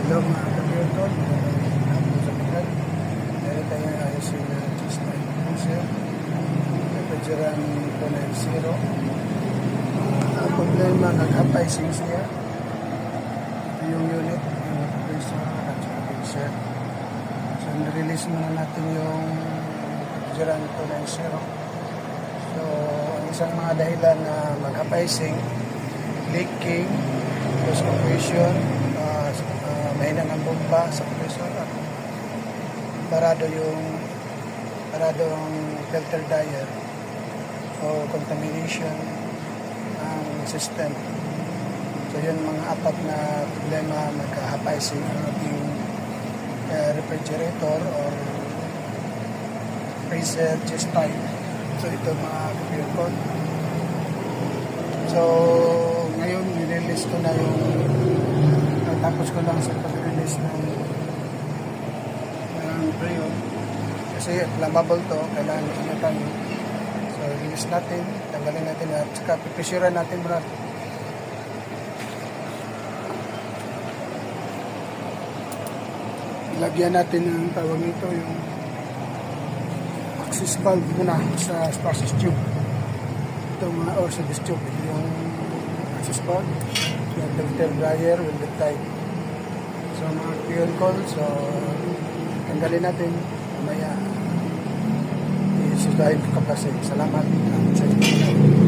Hello mga kapirton, hapon sa mga. Meron tayong ayos yung cheese-type cruiser. Refrigerant 290. Ang problema, nag-hapay-sing siya. Ito yung unit, yung compressor at saka freezer. So, nirelease muna natin yung refrigerant 290. So, ang isang mga dahilan na mag-hapay-sing, leaking, loss compression, mahina ng bomba sa compressor at parado ang filter dryer o contamination ang system. So yun mga apat na problema magka-hapay-sing ang ating refrigerator or freezer cheese-type. So ito mga kapirton. So ngayon nirelease ko na yung tapos ko lang sa pag-release ng Freon kasi flammable to, kailangan natin. So release natin, tanggalin natin at saka piprisuran natin muna. Lagyan natin ng tawag nito yung access valve muna sa sparsis tube. Ito mga or sa this tube, ito yung access valve. Yung filter dryer will be tight. So mga fuel call, so tanggalin natin mamaya isudahin ko kasi. Salamat sa inyo.